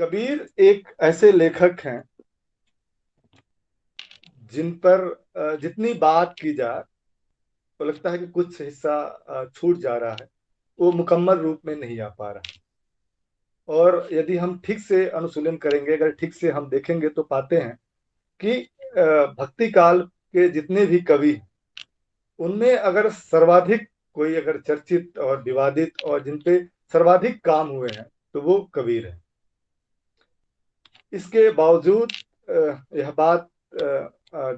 कबीर एक ऐसे लेखक हैं जिन पर जितनी बात की जाए तो लगता है कि कुछ हिस्सा छूट जा रहा है। वो मुकम्मल रूप में नहीं आ पा रहा। और यदि हम ठीक से अनुशीलन करेंगे, अगर ठीक से हम देखेंगे तो पाते हैं कि भक्ति काल के जितने भी कवि हैं उनमें अगर सर्वाधिक कोई अगर चर्चित और विवादित और जिनपे सर्वाधिक काम हुए हैं तो वो कबीर हैं। इसके बावजूद यह बात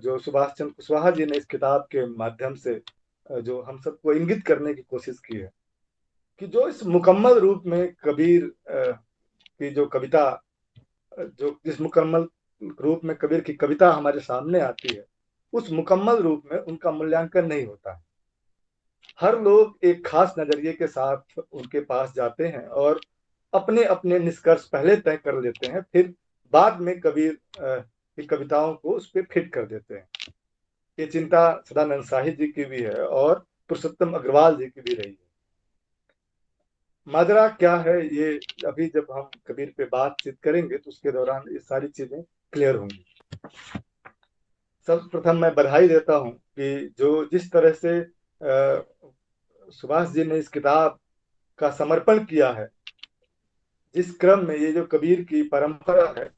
जो सुभाष चंद्र कुशवाहा जी ने इस किताब के माध्यम से जो हम सबको इंगित करने की कोशिश की है कि जो इस मुकम्मल रूप में कबीर की जो कविता, जो जिस मुकम्मल रूप में कबीर की कविता हमारे सामने आती है, उस मुकम्मल रूप में उनका मूल्यांकन नहीं होता है। हर लोग एक खास नजरिए के साथ उनके पास जाते हैं और अपने अपने निष्कर्ष पहले तय कर लेते हैं, फिर बाद में कबीर की कविताओं को उस पर फिट कर देते हैं। ये चिंता सदानंद साहिब जी की भी है और पुरुषोत्तम अग्रवाल जी की भी रही है। माजरा क्या है ये अभी जब हम कबीर पे बातचीत करेंगे तो उसके दौरान ये सारी चीजें क्लियर होंगी। सर्वप्रथम मैं बधाई देता हूँ कि जो जिस तरह से सुभाष जी ने इस किताब का समर्पण किया है, जिस क्रम में ये जो कबीर की परंपरा है,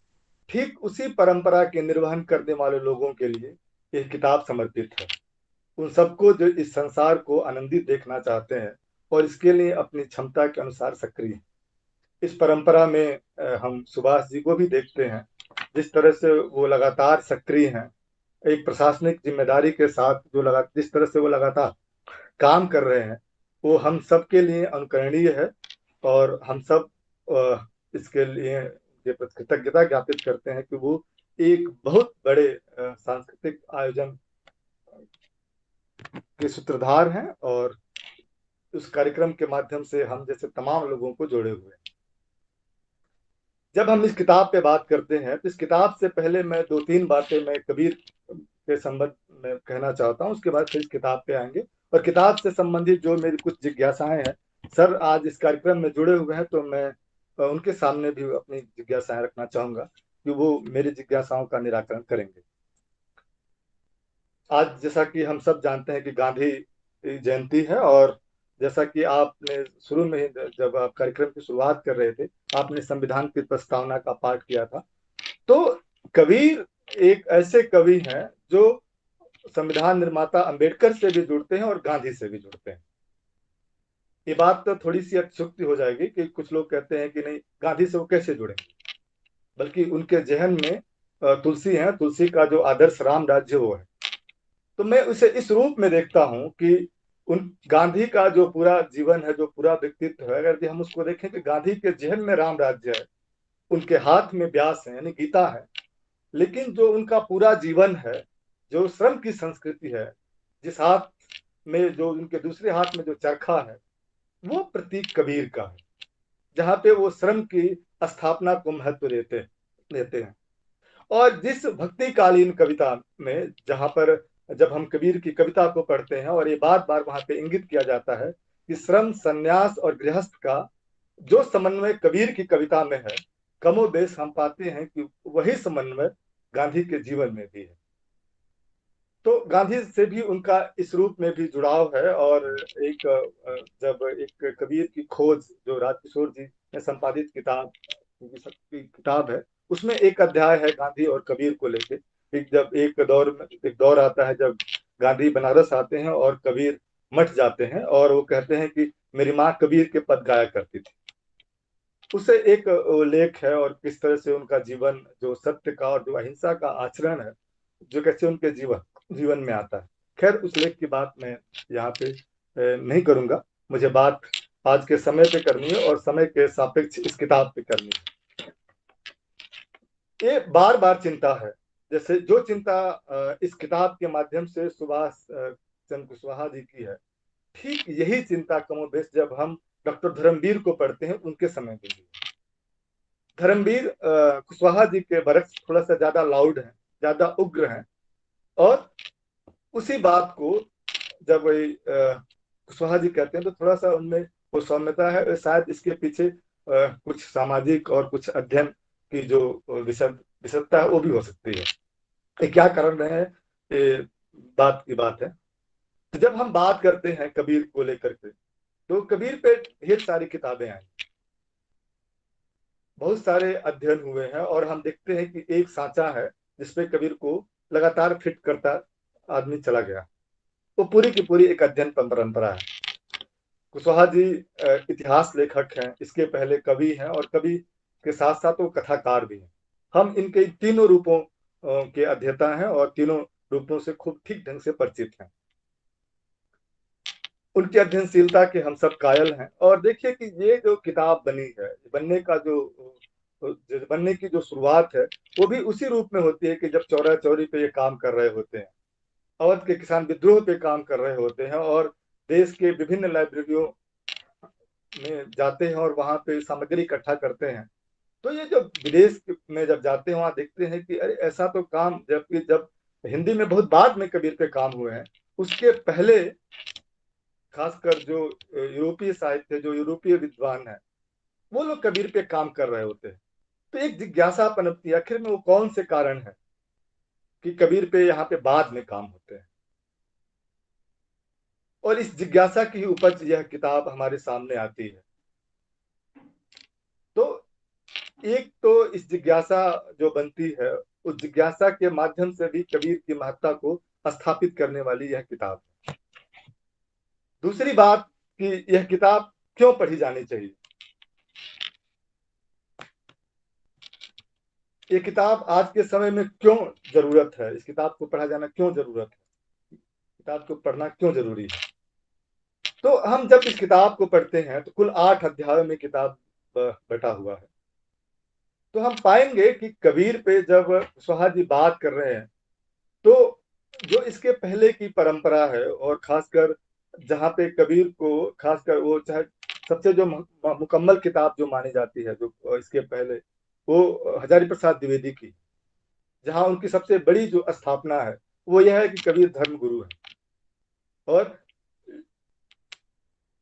ठीक उसी परंपरा के निर्वहन करने वाले लोगों के लिए यह किताब समर्पित है। उन सबको जो इस संसार को आनंदित देखना चाहते हैं और इसके लिए अपनी क्षमता के अनुसार सक्रिय हैं। इस परंपरा में हम सुभाष जी को भी देखते हैं, जिस तरह से वो लगातार सक्रिय हैं, एक प्रशासनिक जिम्मेदारी के साथ जो लगा जिस तरह से वो लगातार काम कर रहे हैं, वो हम सब के लिए अनुकरणीय है। और हम सब इसके लिए ये कृतज्ञता ज्ञापित करते हैं कि वो एक बहुत बड़े सांस्कृतिक आयोजन के सूत्रधार हैं और उस कार्यक्रम के माध्यम से हम जैसे तमाम लोगों को जोड़े हुए हैं। जब हम इस किताब पे बात करते हैं तो इस किताब से पहले मैं दो तीन बातें मैं कबीर के संबंध में कहना चाहता हूँ, उसके बाद फिर इस किताब पे आएंगे। और किताब से संबंधित जो मेरी कुछ जिज्ञासाएं हैं, सर आज इस कार्यक्रम में जुड़े हुए हैं तो मैं उनके सामने भी अपनी जिज्ञासाएं रखना चाहूंगा कि वो मेरी जिज्ञासाओं का निराकरण करेंगे। आज जैसा कि हम सब जानते हैं कि गांधी जयंती है, और जैसा कि आपने शुरू में ही जब आप कार्यक्रम की शुरुआत कर रहे थे, आपने संविधान की प्रस्तावना का पाठ किया था। तो कबीर एक ऐसे कवि हैं जो संविधान निर्माता अंबेडकर से भी जुड़ते हैं और गांधी से भी जुड़ते हैं। ये बात तो थोड़ी सी अत्युक्ति हो जाएगी कि कुछ लोग कहते हैं कि नहीं, गांधी से वो कैसे जुड़ेंगे, बल्कि उनके जहन में तुलसी है, तुलसी का जो आदर्श राम राज्य वो है। तो मैं उसे इस रूप में देखता हूं कि उन गांधी का जो पूरा जीवन है, जो पूरा व्यक्तित्व है, अगर हम उसको देखें कि गांधी के जहन में राम राज्य है, उनके हाथ में व्यास है यानी गीता है, लेकिन जो उनका पूरा जीवन है, जो श्रम की संस्कृति है, जिस हाथ में जो उनके दूसरे हाथ में जो चरखा है, वो प्रतीक कबीर का है, जहाँ पे वो श्रम की स्थापना को महत्व देते हैं। और जिस भक्तिकालीन कविता में जहाँ पर जब हम कबीर की कविता को पढ़ते हैं और ये बार बार वहां पे इंगित किया जाता है कि श्रम, संन्यास और गृहस्थ का जो समन्वय कबीर की कविता में है, कमोबेश हम पाते हैं कि वही समन्वय गांधी के जीवन में भी है। तो गांधी से भी उनका इस रूप में भी जुड़ाव है। और एक जब एक कबीर की खोज जो राजकिशोर जी ने संपादित किताब है, उसमें एक अध्याय है गांधी और कबीर को लेके। जब एक दौर आता है जब गांधी बनारस आते हैं और कबीर मठ जाते हैं, और वो कहते हैं कि मेरी माँ कबीर के पद गाया करती थी। उसे एक लेख है और किस तरह से उनका जीवन जो सत्य का और जो अहिंसा का आचरण है, जो कैसे उनके जीवन में आता है। खैर उस लेख की बात मैं यहाँ पे नहीं करूंगा। मुझे बात आज के समय पे करनी है और समय के सापेक्ष इस किताब पे करनी है। ये बार बार चिंता है, जैसे जो चिंता इस किताब के माध्यम से सुभाष चंद्र कुशवाहा जी की है, ठीक यही चिंता कमोबेश जब हम डॉक्टर धर्मवीर को पढ़ते हैं उनके समय पे भी। धर्मवीर कुशवाहा जी के बरक्स थोड़ा सा ज्यादा लाउड है, ज्यादा उग्र है। और उसी बात को जब वही कुशवाहा जी कहते हैं तो थोड़ा सा उनमें वो सौम्यता है। शायद इसके पीछे कुछ सामाजिक और कुछ अध्ययन की जो विशेषता है वो भी हो सकती है। ये क्या कारण है, ये बात की बात है। तो जब हम बात करते हैं कबीर को लेकर के, तो कबीर पे ढेर सारी किताबें आई, बहुत सारे अध्ययन हुए हैं, और हम देखते हैं कि एक सांचा है जिसपे कबीर को लगातार फिट करता आदमी चला गया। वो पूरी की पूरी एक अध्ययन परंपरा है। कुशवाहा जी इतिहास लेखक हैं, इसके पहले कवि हैं, और कवि के साथ साथ वो कथाकार भी हैं। हम इनके तीनों रूपों के अध्येता हैं, और तीनों रूपों से खूब ठीक ढंग से परिचित हैं। उनकी अध्ययनशीलता के हम सब कायल हैं। और देखिए कि ये जो किताब बनी है, बनने की जो शुरुआत है, वो भी उसी रूप में होती है कि जब चौरा चौरी पे ये काम कर रहे होते हैं, अवध के किसान विद्रोह पे काम कर रहे होते हैं, और देश के विभिन्न लाइब्रेरियों में जाते हैं और वहां पे सामग्री इकट्ठा करते हैं। तो ये जब विदेश में जब जाते हैं, वहां देखते हैं कि अरे ऐसा तो काम, जबकि जब हिंदी में बहुत बाद में कबीर पे काम हुए हैं, उसके पहले खासकर जो यूरोपीय साहित्य, जो यूरोपीय विद्वान है, वो लोग कबीर पे काम कर रहे होते हैं। तो एक जिज्ञासा पनपती है, आखिर में वो कौन से कारण है कि कबीर पे यहाँ पे बाद में काम होते हैं। और इस जिज्ञासा की उपज यह किताब हमारे सामने आती है। तो एक तो इस जिज्ञासा जो बनती है, उस जिज्ञासा के माध्यम से भी कबीर की महत्ता को स्थापित करने वाली यह किताब। दूसरी बात कि यह किताब क्यों पढ़ी जानी चाहिए। ये किताब आज के समय में क्यों जरूरत है, इस किताब को पढ़ा जाना क्यों जरूरत है, किताब को पढ़ना क्यों जरूरी है। तो हम जब इस किताब को पढ़ते हैं तो कुल 8 अध्यायों में किताब बटा हुआ है। तो हम पाएंगे कि कबीर पे जब कुशवाहा जी बात कर रहे हैं, तो जो इसके पहले की परंपरा है, और खासकर जहाँ पे कबीर को, खासकर वो चाहे सबसे जो मुकम्मल किताब जो मानी जाती है, जो इसके पहले, वो हजारी प्रसाद द्विवेदी की, जहाँ उनकी सबसे बड़ी जो स्थापना है वो यह है कि कबीर धर्म गुरु है।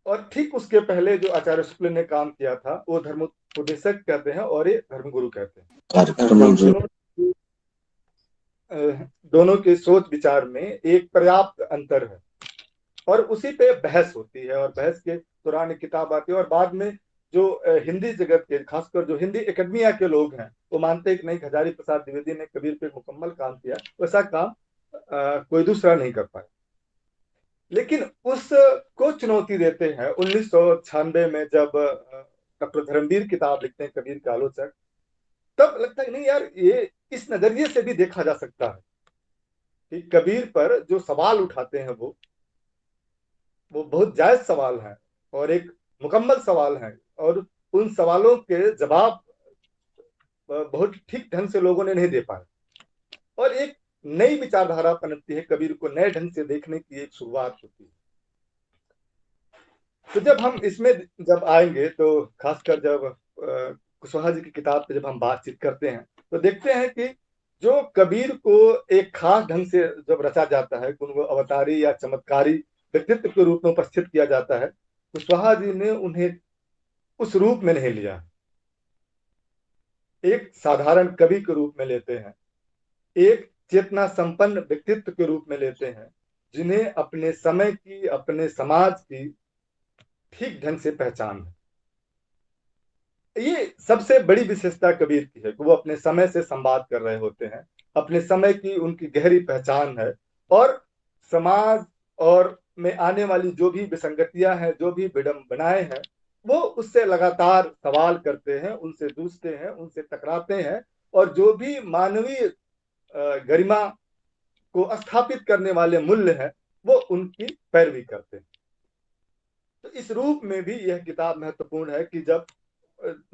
और ठीक उसके पहले जो आचार्य शुक्ल ने काम किया था, वो धर्मोपदेशक कहते हैं और ये धर्मगुरु कहते हैं। दोनों के सोच विचार में एक पर्याप्त अंतर है, और उसी पे बहस होती है, और बहस के दौरान एक किताब आती है। और बाद में जो हिंदी जगत के, खासकर जो हिंदी एकेडमिया के लोग हैं, वो मानते हैं कि नहीं, हजारी प्रसाद द्विवेदी ने कबीर पे मुकम्मल काम किया, वैसा काम कोई दूसरा नहीं कर पाया। लेकिन उसको चुनौती देते हैं 1996 में, जब डॉक्टर धर्मवीर किताब लिखते हैं कबीर के आलोचक, तब लगता है नहीं यार, ये इस नजरिए से भी देखा जा सकता है कि कबीर पर जो सवाल उठाते हैं वो बहुत जायज सवाल है, और एक मुकम्मल सवाल है, और उन सवालों के जवाब बहुत ठीक ढंग से लोगों ने नहीं दे पाए, और एक नई विचारधारा पनपती है, कबीर को नए ढंग से देखने की एक शुरुआत होती है। तो जब हम इसमें जब आएंगे, तो खासकर जब कुशवाहा जी की किताब पे जब हम बातचीत करते हैं, तो देखते हैं कि जो कबीर को एक खास ढंग से जब रचा जाता है, उनको अवतारी या चमत्कारी व्यक्तित्व के रूप में उपस्थित किया जाता है, कुशवाहा जी ने उन्हें उस रूप में नहीं लिया, एक साधारण कवि के रूप में लेते हैं, एक चेतना संपन्न व्यक्तित्व के रूप में लेते हैं, जिन्हें अपने समय की, अपने समाज की ठीक ढंग से पहचान है। ये सबसे बड़ी विशेषता कबीर की है कि वो अपने समय से संवाद कर रहे होते हैं, अपने समय की उनकी गहरी पहचान है, और समाज और में आने वाली जो भी विसंगतियां हैं, जो भी विडंबनाएं हैं, वो उससे लगातार सवाल करते हैं, उनसे जूझते हैं, उनसे टकराते हैं, और जो भी मानवीय गरिमा को स्थापित करने वाले मूल्य हैं, वो उनकी पैरवी करते हैं। तो इस रूप में भी यह किताब महत्वपूर्ण है कि जब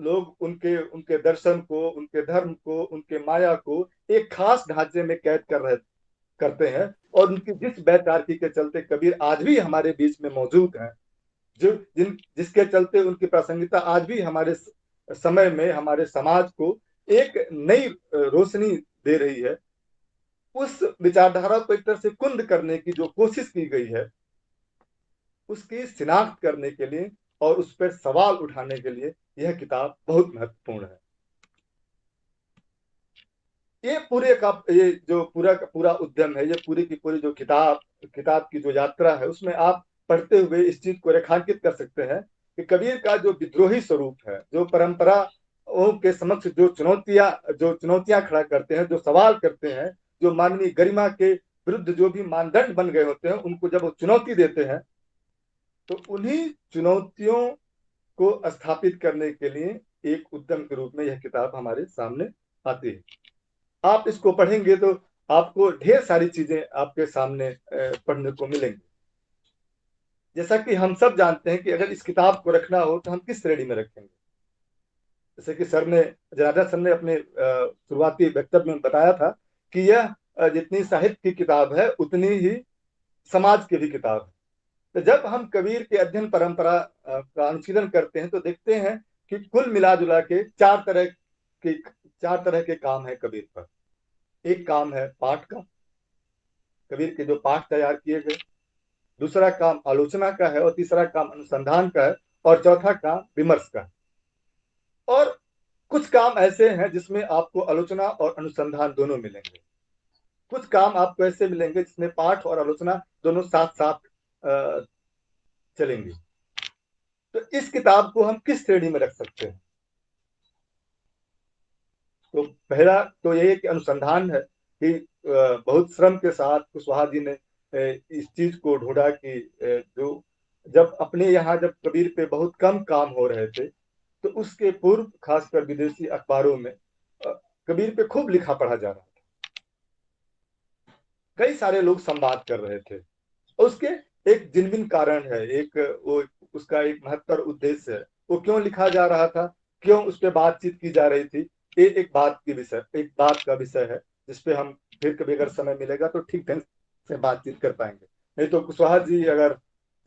लोग उनके उनके दर्शन को, उनके धर्म को, उनके माया को एक खास ढांचे में कैद करते हैं, और उनकी जिस बैतारकी के चलते कबीर आज भी हमारे बीच में मौजूद हैं, जिसके चलते उनकी प्रासंगिकता आज भी हमारे समय में, हमारे समाज को एक नई रोशनी दे रही है, उस विचारधारा को एक तरह से कुंद करने की जो कोशिश की गई है, उसकी शिनाख्त करने के लिए और उस पर सवाल उठाने के लिए यह किताब बहुत महत्वपूर्ण है। ये पूरे का ये जो पूरा का पूरा उद्यम है, ये पूरी की पूरी जो किताब की जो यात्रा है, उसमें आप पढ़ते हुए इस चीज को रेखांकित कर सकते हैं कि कबीर का जो विद्रोही स्वरूप है, जो परंपराओं के समक्ष जो चुनौतियां खड़ा करते हैं, जो सवाल करते हैं, जो मानवीय गरिमा के विरुद्ध जो भी मानदंड बन गए होते हैं, उनको जब वो चुनौती देते हैं, तो उन्हीं चुनौतियों को स्थापित करने के लिए एक उद्यम के रूप में यह किताब हमारे सामने आती है। आप इसको पढ़ेंगे तो आपको ढेर सारी चीजें आपके सामने पढ़ने को मिलेंगी। जैसा कि हम सब जानते हैं कि अगर इस किताब को रखना हो तो हम किस श्रेणी में रखेंगे। जैसे कि जनार्दन सर ने अपने शुरुआती वक्तव्य में बताया था कि यह जितनी साहित्य की किताब है, उतनी ही समाज की भी किताब है। तो जब हम कबीर के अध्ययन परंपरा का अनुशीलन करते हैं, तो देखते हैं कि कुल मिला जुला के चार तरह के काम है कबीर पर। एक काम है पाठ का, कबीर के जो पाठ तैयार किए गए। दूसरा काम आलोचना का है, और तीसरा काम अनुसंधान का है, और चौथा काम विमर्श का है। और कुछ काम ऐसे हैं जिसमें आपको आलोचना और अनुसंधान दोनों मिलेंगे। कुछ काम आपको ऐसे मिलेंगे जिसमें पाठ और आलोचना दोनों साथ साथ चलेंगे। तो इस किताब को हम किस श्रेणी में रख सकते हैं? तो पहला तो ये कि अनुसंधान है कि बहुत श्रम के साथ कुशवाहा जी ने इस चीज को ढूंढा कि जो जब अपने यहाँ जब कबीर पे बहुत कम काम हो रहे थे, तो उसके पूर्व खासकर विदेशी अखबारों में कबीर पे खूब लिखा पढ़ा जा रहा था। कई सारे लोग संवाद कर रहे थे। और उसके एक जिनबिन कारण है, एक वो उसका एक महत्तर उद्देश्य है। वो क्यों लिखा जा रहा था, क्यों उस पर बातचीत की जा रही थी, ये एक बात का विषय है, जिसपे हम फिर कभी अगर समय मिलेगा तो ठीक ढंग से बातचीत कर पाएंगे। नहीं तो कुशवाहा जी अगर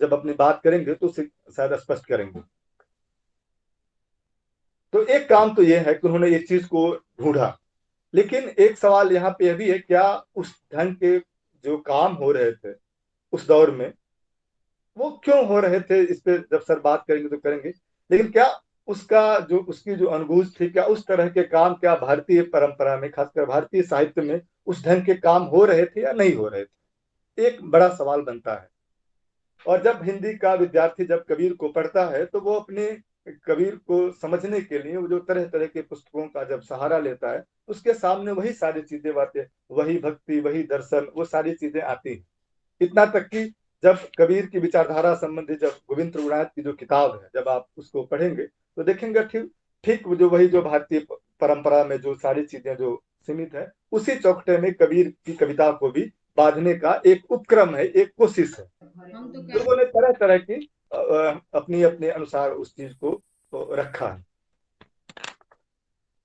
जब अपनी बात करेंगे तो उसे शायद स्पष्ट करेंगे। तो एक काम तो ये है कि उन्होंने इस चीज को ढूंढा। लेकिन एक सवाल यहाँ पे यह भी है, क्या उस ढंग के जो काम हो रहे थे उस दौर में, वो क्यों हो रहे थे, इस पे जब सर बात करेंगे तो करेंगे। लेकिन क्या उसकी जो अनगूंज थी, क्या उस तरह के काम क्या भारतीय परंपरा में, खासकर भारतीय साहित्य में उस ढंग के काम हो रहे थे या नहीं हो रहे थे, एक बड़ा सवाल बनता है। और जब हिंदी का विद्यार्थी जब कबीर को पढ़ता है, तो वो अपने कबीर को समझने के लिए वो जो तरह तरह के पुस्तकों का जब सहारा लेता है, उसके सामने वही सारी चीजें बातें, वही भक्ति, वही दर्शन, वो सारी चीजें आती हैं। इतना तक कि जब कबीर की विचारधारा संबंधी जब गोविंद रघुनाथ की जो किताब है, जब आप उसको पढ़ेंगे तो देखेंगे ठीक ठीक जो भारतीय परंपरा में जो सारी चीजें जो सीमित है, उसी चौकटे में कबीर की कविता को भी बांधने का एक उपक्रम है, एक कोशिश है। लोगों ने तरह तरह की अपनी अपने अनुसार उस चीज को रखा है।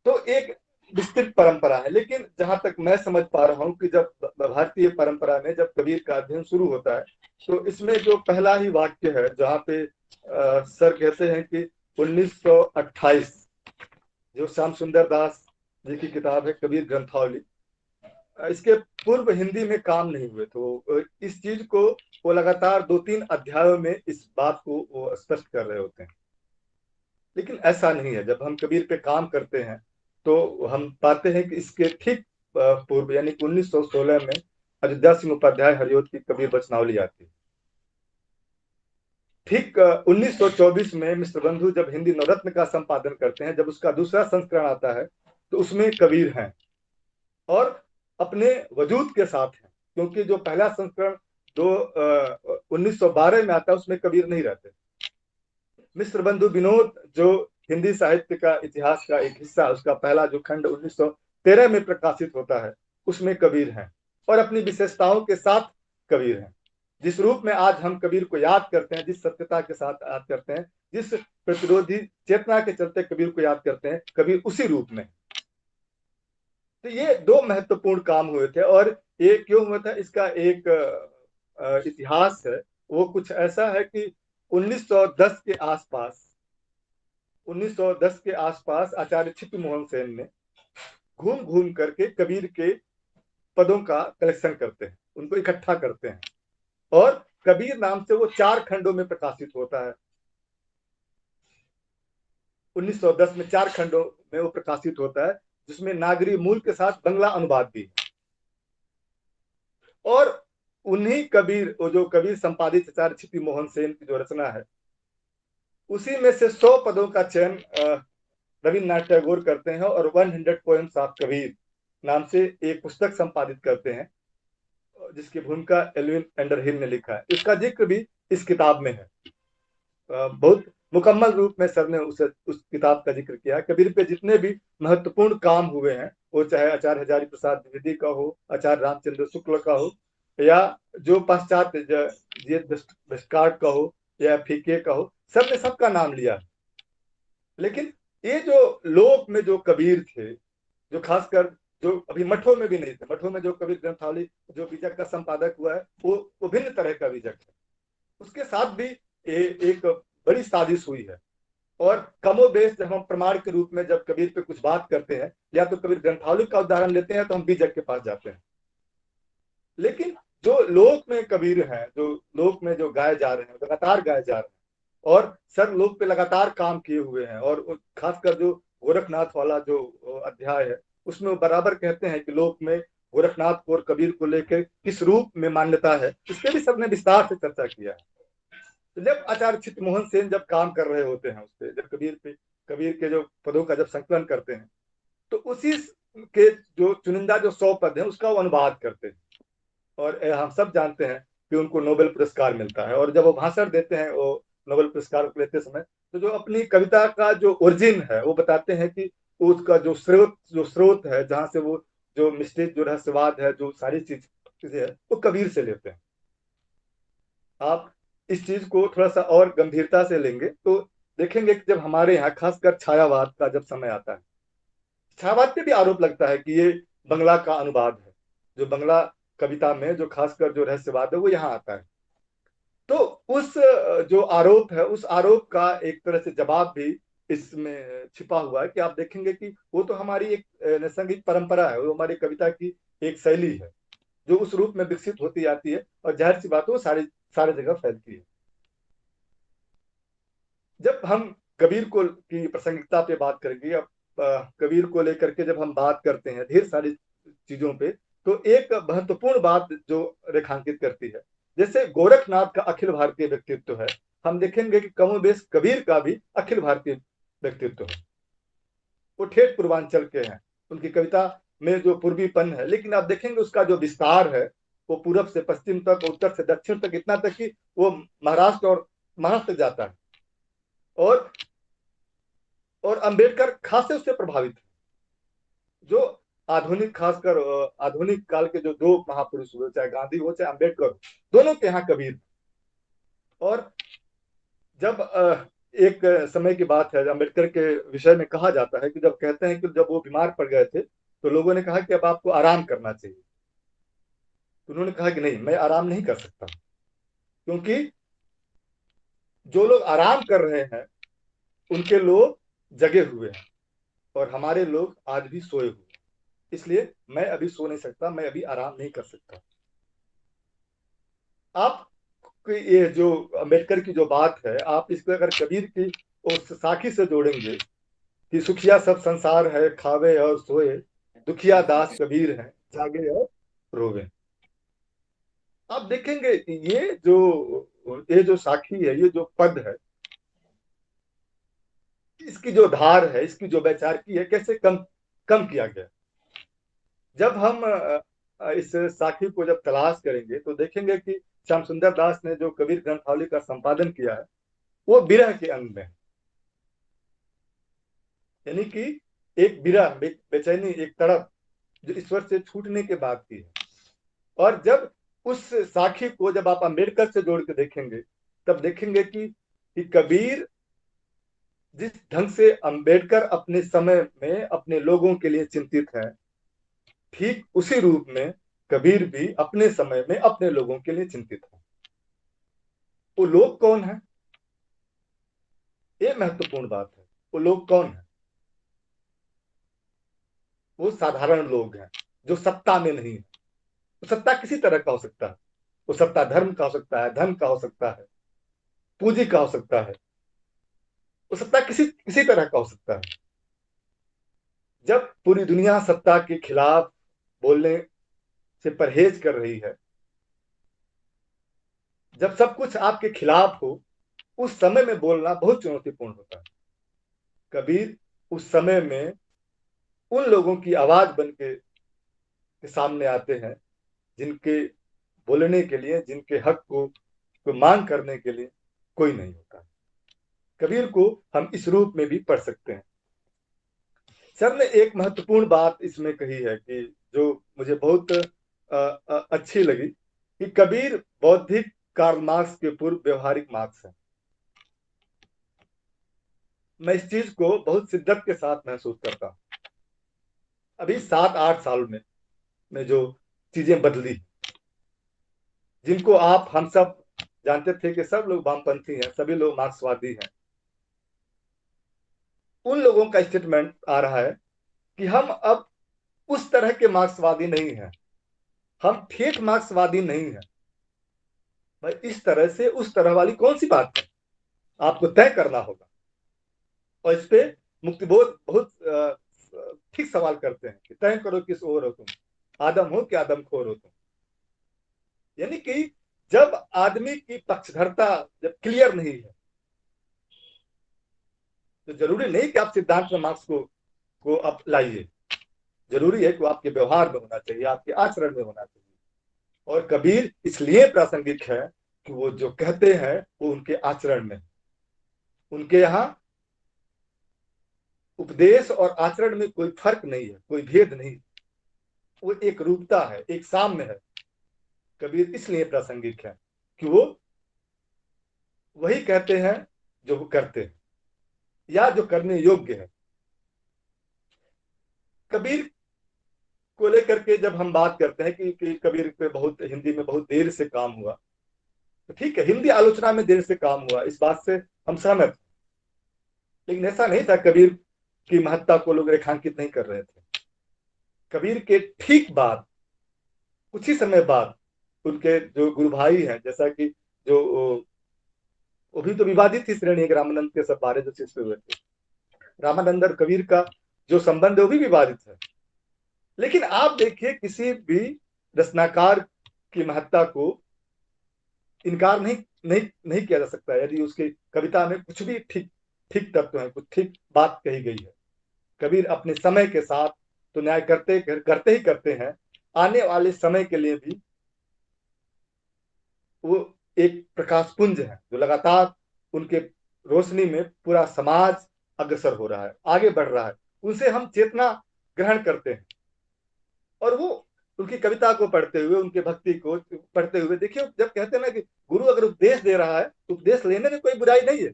तो एक विस्तृत परंपरा है। लेकिन जहां तक मैं समझ पा रहा हूं कि जब भारतीय परंपरा में जब कबीर का अध्ययन शुरू होता है, तो इसमें जो पहला ही वाक्य है जहाँ पे सर कहते हैं कि 1928, जो श्याम सुंदर दास जी की किताब है कबीर ग्रंथावली, इसके पूर्व हिंदी में काम नहीं हुए, तो इस चीज को वो लगातार 2-3 अध्यायों में इस बात को वो स्पष्ट कर रहे होते हैं। लेकिन ऐसा नहीं है। जब हम कबीर पे काम करते हैं तो हम पाते हैं कि इसके ठीक पूर्व यानी 1916 में अयोध्या सिंह उपाध्याय हरिओत की कबीर वचनावली आती है। ठीक 1924 में मिश्र बंधु जब हिंदी नवरत्न का संपादन करते हैं, जब उसका दूसरा संस्करण आता है, तो उसमें कबीर हैं और अपने वजूद के साथ हैं। क्योंकि जो पहला संस्करण जो 1912 में आता है, उसमें कबीर नहीं रहते। मिश्र बंधु विनोद जो हिंदी साहित्य का इतिहास का एक हिस्सा, उसका पहला जो खंड 1913 में प्रकाशित होता है, उसमें कबीर हैं और अपनी विशेषताओं के साथ कबीर हैं। जिस रूप में आज हम कबीर को याद करते हैं, जिस सत्यता के साथ याद करते हैं, जिस प्रतिरोधी चेतना के चलते कबीर को याद करते हैं, कबीर उसी रूप में। तो ये दो महत्वपूर्ण काम हुए थे। और ये क्यों हुआ था, इसका एक इतिहास है। वो कुछ ऐसा है कि 1910 के आसपास 1910 के आसपास आचार्य छित्र मोहन सेन ने घूम घूम करके कबीर के पदों का कलेक्शन करते हैं, उनको इकट्ठा करते हैं, और कबीर नाम से वो 4 खंडों में प्रकाशित होता है। 1910 में 4 खंडों में वो प्रकाशित होता है, जिसमें नागरी मूल के साथ बंगला अनुवाद भी है। और उन्हीं कबीर, वो जो कबीर संपादित आचार्य क्षिति मोहन सेन की जो रचना है, उसी में से 100 पदों का चयन रविन्द्रनाथ टैगोर करते हैं और 100 पोएम्स ऑफ कबीर नाम से एक पुस्तक संपादित करते हैं, जिसकी भूमिका एल्विन अंडरहिल ने लिखा है। इसका जिक्र भी इस किताब में है। बहुत मुकम्मल रूप में सर ने उस किताब का जिक्र किया। कबीर पे जितने भी महत्वपूर्ण काम हुए हैं, वो चाहे आचार्य हजारी प्रसाद द्विवेदी का हो, आचार्य रामचंद्र शुक्ल का हो, या जो पाश्चात्य वेस्टगार्ड का हो, या फीके का हो, सब ने सबका नाम लिया। लेकिन ये जो लोक में जो कबीर थे, जो खासकर जो अभी मठों में भी नहीं थे, मठों में जो कबीर ग्रंथावली जो बीजक का संपादक हुआ है, वो भिन्न तरह का बीजक है। उसके साथ भी एक बड़ी साजिश हुई है। और कमोबेश जब हम प्रमाण के रूप में जब कबीर पे कुछ बात करते हैं, या तो कबीर ग्रंथावली का उदाहरण लेते हैं, तो हम बीजक के पास जाते हैं। लेकिन जो लोक में कबीर हैं, जो लोक में जो गाए जा रहे हैं, लगातार गाए जा रहे हैं, और सर लोक पे लगातार काम किए हुए हैं, और खासकर जो गोरखनाथ वाला जो अध्याय है, उसमें वो बराबर कहते हैं कि लोक में गोरखनाथ को और कबीर को लेकर किस रूप में मान्यता है, इस पे भी सबने विस्तार से चर्चा किया है। तो जब आचार्य क्षिति मोहन सेन जब काम कर रहे होते हैं उस पर, जब कबीर के जो पदों का जब संकलन करते हैं, तो उसी के जो चुनिंदा जो 100 पद हैं उसका वो अनुवाद करते हैं। और हम सब जानते हैं कि उनको नोबेल पुरस्कार मिलता है। और जब वो भाषण देते हैं, वो नोबेल पुरस्कार लेते समय, तो जो अपनी कविता का जो ओरिजिन है वो बताते हैं कि उसका जो स्रोत है, जहां से वो जो मिस्टेक, जो रहस्यवाद है, जो सारी चीजें है, वो कबीर से लेते हैं। आप इस चीज को थोड़ा सा और गंभीरता से लेंगे तो देखेंगे कि जब हमारे यहाँ खासकर छायावाद का जब समय आता है, छायावाद पे भी आरोप लगता है कि ये बंगला का अनुवाद है। जो बंगला कविता में जो खासकर जो रहस्यवाद है वो यहाँ आता है। तो उस जो आरोप है, उस आरोप का एक तरह से जवाब भी इसमें छिपा हुआ है कि आप देखेंगे कि वो तो हमारी एक नैसर्गिक परंपरा है, वो हमारी कविता की एक शैली है, जो उस रूप में विकसित होती आती है, और जाहिर सी बात है वो सारे जगह फैलती है। जब हम कबीर को की प्रासंगिकता पे बात करेंगे, अब कबीर को लेकर के जब हम बात करते हैं ढेर सारी चीजों पे, तो एक महत्वपूर्ण बात जो रेखांकित करती है, जैसे गोरखनाथ का अखिल भारतीय व्यक्तित्व है, हम देखेंगे कि कमोबेश कबीर का भी अखिल भारतीय व्यक्तित्व है। वो ठेठ पूर्वांचल के हैं, उनकी कविता में जो पूर्वीपन है, लेकिन आप देखेंगे उसका जो विस्तार है वो पूरब से पश्चिम तक, उत्तर से दक्षिण तक, इतना तक कि वो महाराष्ट्र तक जाता है। और अंबेडकर खास से उससे प्रभावित है। जो आधुनिक, खासकर आधुनिक काल के जो दो महापुरुष हुए, चाहे गांधी हो चाहे अंबेडकर, दोनों के यहाँ कबीर। और जब एक समय की बात है, अंबेडकर के विषय में कहा जाता है कि जब कहते हैं कि जब वो बीमार पड़ गए थे, तो लोगों ने कहा कि अब आपको आराम करना चाहिए। तो उन्होंने कहा कि नहीं, मैं आराम नहीं कर सकता, क्योंकि जो लोग आराम कर रहे हैं उनके लोग जगे हुए हैं, और हमारे लोग आज भी सोए हुए हैं। इसलिए मैं अभी सो नहीं सकता, मैं अभी आराम नहीं कर सकता। आप ये जो अम्बेडकर की जो बात है, आप इसको अगर कबीर की उस साखी से जोड़ेंगे कि सुखिया सब संसार है, खावे और सोए, दुखिया दास कबीर है, जागे और रोवे, आप देखेंगे कि ये जो साखी है, ये जो पद है, इसकी जो धार है, इसकी जो वैचारिकी है, कैसे कम कम किया गया। जब हम इस साखी को जब तलाश करेंगे तो देखेंगे कि श्याम सुंदर दास ने जो कबीर ग्रंथावली का संपादन किया है, वो विरह के अंग में है। यानी कि एक विरह, बेचैनी, एक तड़प जो ईश्वर से छूटने के बाद की है। और जब उस साखी को जब आप अंबेडकर से जोड़ के देखेंगे, तब देखेंगे कि कबीर जिस ढंग से अंबेडकर अपने समय में अपने लोगों के लिए चिंतित है, ठीक उसी रूप में कबीर भी अपने समय में अपने लोगों के लिए चिंतित है। वो लोग कौन है, ये महत्वपूर्ण बात है। वो लोग कौन है? वो साधारण लोग हैं जो सत्ता में नहीं है। वो सत्ता किसी तरह का हो सकता है, वो सत्ता धर्म का हो सकता है, धन का हो सकता है, पूंजी का हो सकता है, वो सत्ता किसी किसी तरह का हो सकता है। जब पूरी दुनिया सत्ता के खिलाफ बोलने से परहेज कर रही है, जब सब कुछ आपके खिलाफ हो, उस समय में बोलना बहुत चुनौतीपूर्ण होता है। कबीर उस समय में उन लोगों की आवाज बन के सामने आते हैं जिनके बोलने के लिए, जिनके हक को मांग करने के लिए कोई नहीं होता। कबीर को हम इस रूप में भी पढ़ सकते हैं। सर ने एक महत्वपूर्ण बात इसमें कही है कि जो मुझे बहुत अच्छी लगी, कि कबीर बौद्धिक कार्ल मार्क्स के पूर्व व्यवहारिक मार्क्स है। मैं इस चीज को बहुत शिद्दत के साथ महसूस करता हूं। अभी 7-8 साल में जो चीजें बदली, जिनको आप हम सब जानते थे कि सब लोग वामपंथी हैं, सभी लोग मार्क्सवादी हैं, उन लोगों का स्टेटमेंट आ रहा है कि हम अब उस तरह के मार्क्सवादी नहीं हैं, हम ठेठ मार्क्सवादी नहीं हैं। भाई, इस तरह से उस तरह वाली कौन सी बात है? आपको तय करना होगा। और इस पे मुक्तिबोध बहुत ठीक सवाल करते हैं कि तय करो किस ओर हो तुम, आदम हो कि आदमखोर हो तुम। यानी कि जब आदमी की पक्षधरता जब क्लियर नहीं है, तो जरूरी नहीं कि आप सिद्धांत में मार्क्स को आप लाइए। जरूरी है कि वो आपके व्यवहार में होना चाहिए, आपके आचरण में होना चाहिए। और कबीर इसलिए प्रासंगिक है कि वो जो कहते हैं वो उनके आचरण में, उनके यहाँ उपदेश और आचरण में कोई फर्क नहीं है, कोई भेद नहीं। वो एक रूपता है, एक साम्य है। कबीर इसलिए प्रासंगिक है कि वो वही कहते हैं जो वो करते हैं, या जो करने योग्य है। कबीर को लेकर के जब हम बात करते हैं कि कबीर पे बहुत हिंदी में बहुत देर से काम हुआ, तो ठीक है, हिंदी आलोचना में देर से काम हुआ, इस बात से हम सहमत हैं। लेकिन ऐसा नहीं था कबीर की महत्ता को लोग रेखांकित नहीं कर रहे थे। कबीर के ठीक बाद, कुछ ही समय बाद, उनके जो गुरु भाई हैं, जैसा कि जो वो भी तो विवादित ही श्रेणी है, रामानंद के सब बारे जो शिष्य हुए थे, रामानंद और कबीर का जो संबंध है वो भी विवादित है। लेकिन आप देखिए, किसी भी रचनाकार की महत्ता को इनकार नहीं नहीं नहीं किया जा सकता यदि उसकी कविता में कुछ भी ठीक ठीक तत्व है, कुछ ठीक बात कही गई है। कबीर अपने समय के साथ तो न्याय करते ही करते हैं, आने वाले समय के लिए भी वो एक प्रकाश पुंज है जो लगातार उनके रोशनी में पूरा समाज अग्रसर हो रहा है, आगे बढ़ रहा है। उनसे हम चेतना ग्रहण करते हैं। और वो उनकी कविता को पढ़ते हुए, उनके भक्ति को पढ़ते हुए, देखिए जब कहते हैं ना कि गुरु अगर उपदेश दे रहा है तो उपदेश लेने में कोई बुराई नहीं है,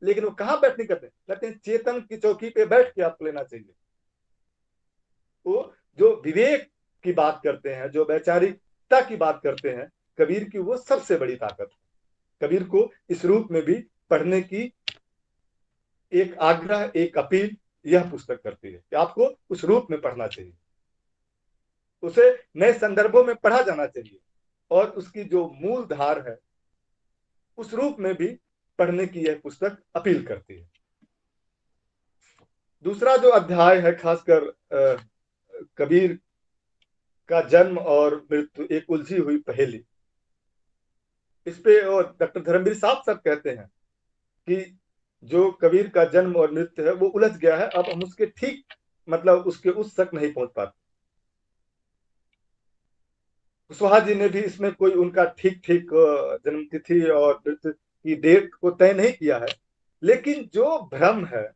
लेकिन वो कहाँ बैठने करते हैं, कहते हैं चेतन की चौकी पे बैठ के आपको लेना चाहिए। वो जो विवेक की बात करते हैं, जो वैचारिकता की बात करते हैं, कबीर की वो सबसे बड़ी ताकत है। कबीर को इस रूप में भी पढ़ने की एक आग्रह, एक अपील यह पुस्तक करती है कि आपको उस रूप में पढ़ना चाहिए, उसे नए संदर्भों में पढ़ा जाना चाहिए, और उसकी जो मूल धार है उस रूप में भी पढ़ने की यह पुस्तक अपील करती है। दूसरा जो अध्याय है, खासकर कबीर का जन्म और मृत्यु, एक उलझी हुई पहेली, इस पे और डॉक्टर धर्मवीर साहब सब कहते हैं कि जो कबीर का जन्म और मृत्यु है वो उलझ गया है, अब हम उसके ठीक मतलब उसके उस तक नहीं पहुंच पाते। कुशवाहा जी ने भी इसमें कोई उनका ठीक ठीक जन्म तिथि और मृत्यु की डेट को तय नहीं किया है, लेकिन जो भ्रम है,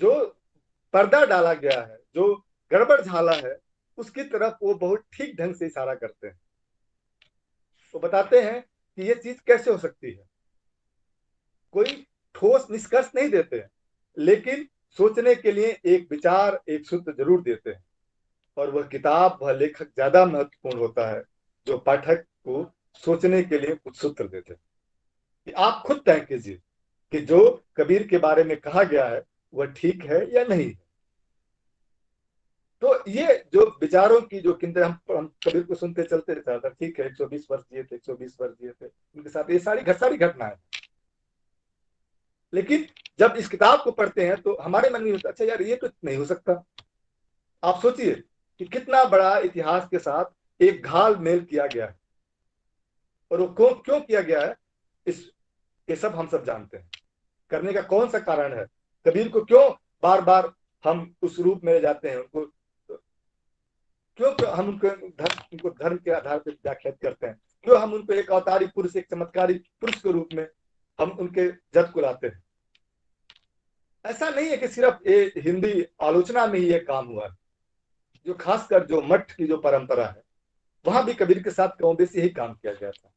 जो पर्दा डाला गया है, जो गड़बड़ झाला है, उसकी तरफ वो बहुत ठीक ढंग से इशारा करते हैं। वो बताते हैं कि ये चीज कैसे हो सकती है। कोई ठोस निष्कर्ष नहीं देते हैं, लेकिन सोचने के लिए एक विचार, एक सूत्र जरूर देते हैं। और वह किताब, वह लेखक ज्यादा महत्वपूर्ण होता है जो पाठक को सोचने के लिए कुछ सूत्र देते हैं। कि आप खुद तय कीजिए कि जो कबीर के बारे में कहा गया है वह ठीक है या नहीं। तो ये जो विचारों की जो किंतु हम कबीर को सुनते चलते रहता था, ठीक है 120 वर्ष जिए थे, 120 वर्ष जिए थे, उनके साथ ये सारी घटनाएं, लेकिन जब इस किताब को पढ़ते हैं तो हमारे मन में होता अच्छा यार ये तो नहीं हो सकता। आप सोचिए कि कितना बड़ा इतिहास के साथ एक घाल मेल किया गया है, और वो क्यों क्यों किया गया है, इस ये सब हम सब जानते हैं। करने का कौन सा कारण है? कबीर को क्यों बार बार हम उस रूप में ले जाते हैं, उनको क्यों क्यों हम उनको धर्म के आधार पर व्याख्यात करते हैं, क्यों हम उनको एक अवतारी पुरुष, एक चमत्कारी पुरुष के रूप में हम उनके जद को लाते हैं? ऐसा नहीं है कि सिर्फ ये हिंदी आलोचना में ही ये काम हुआ है। जो खासकर जो मठ की जो परंपरा है, वहां भी कबीर के साथ कम बेसी यही काम किया गया था।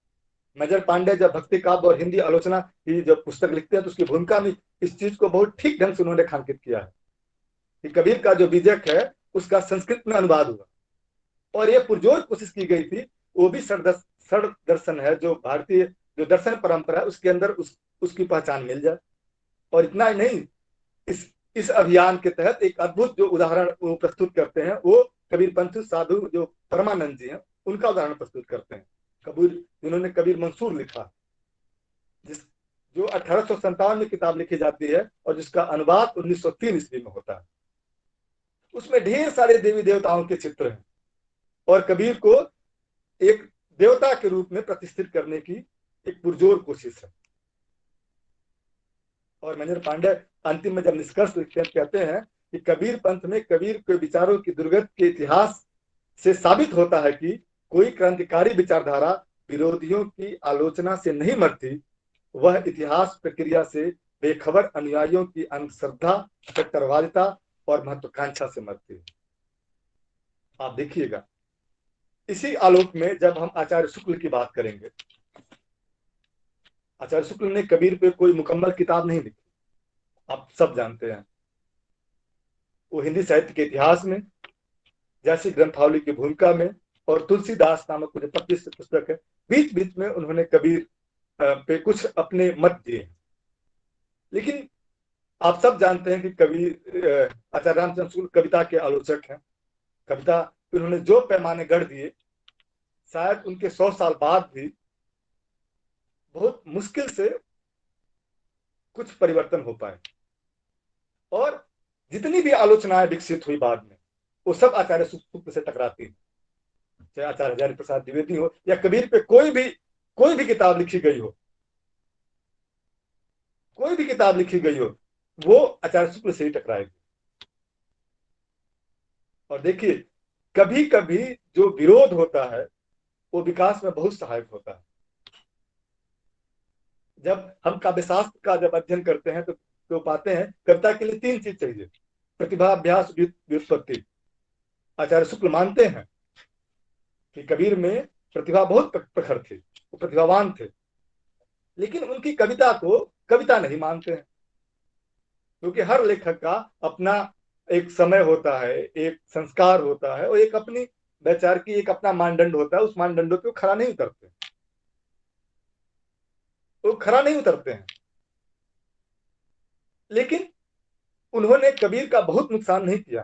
मेजर पांडे जब भक्ति काव्य और हिंदी आलोचना की जब पुस्तक लिखते हैं तो उसकी भूमिका में इस चीज को बहुत ठीक ढंग से उन्होंने रेखांकित किया है कि कबीर का जो बीजक है उसका संस्कृत में अनुवाद हुआ, और ये पुरजोर कोशिश की गई थी वो भी सड़ दर्शन है, जो भारतीय जो दर्शन परंपरा है उसके अंदर उसकी पहचान मिल जाए। और इतना ही नहीं, इस अभियान के तहत एक अद्भुत जो उदाहरण वो प्रस्तुत करते हैं, वो कबीर पंथ साधु जो परमानंद जी हैं उनका उदाहरण प्रस्तुत करते हैं। कबीर जिन्होंने कबीर मंसूर लिखा, जिस जो 1857 में किताब लिखी जाती है और जिसका अनुवाद 1903 ईस्वी में होता है। उसमें ढेर सारे देवी देवताओं के चित्र हैं और कबीर को एक देवता के रूप में प्रतिष्ठित करने की एक पुरजोर कोशिश है। और महेंद्र पांडे अंतिम में जब निष्कर्ष लिखते हैं कहते हैं कि कबीर पंथ में कबीर के विचारों की दुर्गत के इतिहास से साबित होता है कि कोई क्रांतिकारी विचारधारा विरोधियों की आलोचना से नहीं मरती, वह इतिहास प्रक्रिया से बेखबर अनुयायियों की अंधश्रद्धा, कट्टरवादिता और महत्वाकांक्षा से मरती है। आप देखिएगा, इसी आलोक में जब हम आचार्य शुक्ल की बात करेंगे, आचार्य शुक्ल ने कबीर पे कोई मुकम्मल किताब नहीं लिखी, आप सब जानते हैं। वो हिंदी साहित्य के इतिहास में, जैसी ग्रंथावली की भूमिका में, और तुलसीदास नामक मुझे 25 पुस्तक है, बीच बीच में उन्होंने कबीर पे कुछ अपने मत दिए। लेकिन आप सब जानते हैं कि कबीर आचार्य रामचंद्र शुक्ल कविता के आलोचक हैं। कविता उन्होंने जो पैमाने गढ़ दिए, शायद उनके 100 साल बाद भी बहुत मुश्किल से कुछ परिवर्तन हो पाए। और जितनी भी आलोचनाएं विकसित हुई बाद में, वो सब आचार्य शुक्ल से टकराती है। चाहे आचार्य हजारी प्रसाद द्विवेदी हो या कबीर पे कोई भी किताब लिखी गई हो, कोई भी किताब लिखी गई हो, वो आचार्य शुक्ल से ही टकराएगी। और देखिए, कभी कभी जो विरोध होता है वो विकास में बहुत सहायक होता है। जब हम काव्यशास्त्र का जब अध्ययन करते हैं तो पाते हैं कविता के लिए 3 चीज चाहिए: प्रतिभा, अभ्यास, व्युत्पत्ति। आचार्य शुक्ल मानते हैं कि कबीर में प्रतिभा बहुत प्रखर थी, वो प्रतिभावान थे, लेकिन उनकी कविता को कविता नहीं मानते हैं, क्योंकि हर लेखक का अपना एक समय होता है, एक संस्कार होता है, और एक अपनी विचार की एक अपना मानदंड होता है। उस मानदंडों पे खरा नहीं उतरते, वो खरा नहीं उतरते हैं। लेकिन उन्होंने कबीर का बहुत नुकसान नहीं किया,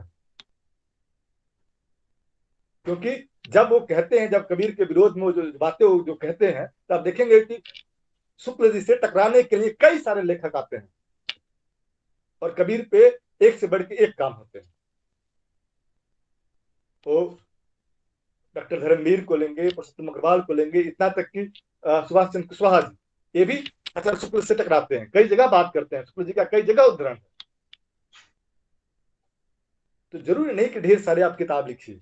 क्योंकि जब वो कहते हैं, जब कबीर के विरोध में जो बातें जो कहते हैं, तब देखेंगे कि शुक्ल जी से टकराने के लिए कई सारे लेखक आते हैं और कबीर पे एक से बढ़ के एक काम होते हैं। तो डॉक्टर धर्मवीर को लेंगे, पुरुषोत्तम अग्रवाल को लेंगे, इतना तक कि सुभाष चंद्र कुशवाहा जी, ये भी आचार्य शुक्ल से टकराते हैं, कई जगह बात करते हैं, शुक्ल जी का कई जगह उद्धरण है। तो जरूरी नहीं कि ढेर सारे आप किताब लिखिए,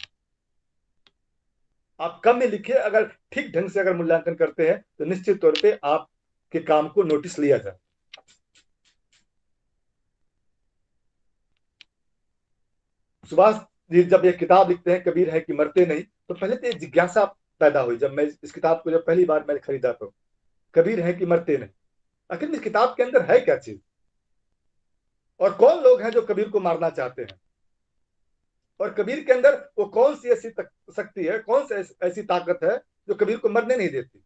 आप कम में लिखिए। अगर ठीक ढंग से अगर मूल्यांकन करते हैं तो निश्चित तौर पे आपके काम को नोटिस लिया जाए। सुभाष जी जब ये किताब लिखते हैं कबीर है कि मरते नहीं, तो पहले तो एक जिज्ञासा पैदा हुई जब मैं इस किताब को जब पहली बार मैंने खरीदा, तो कबीर है कि मरते नहीं, आखिर इस किताब के अंदर है क्या चीज, और कौन लोग हैं जो कबीर को मारना चाहते हैं, और कबीर के अंदर वो कौन सी ऐसी शक्ति है, कौन सी ऐसी ताकत है जो कबीर को मरने नहीं देती।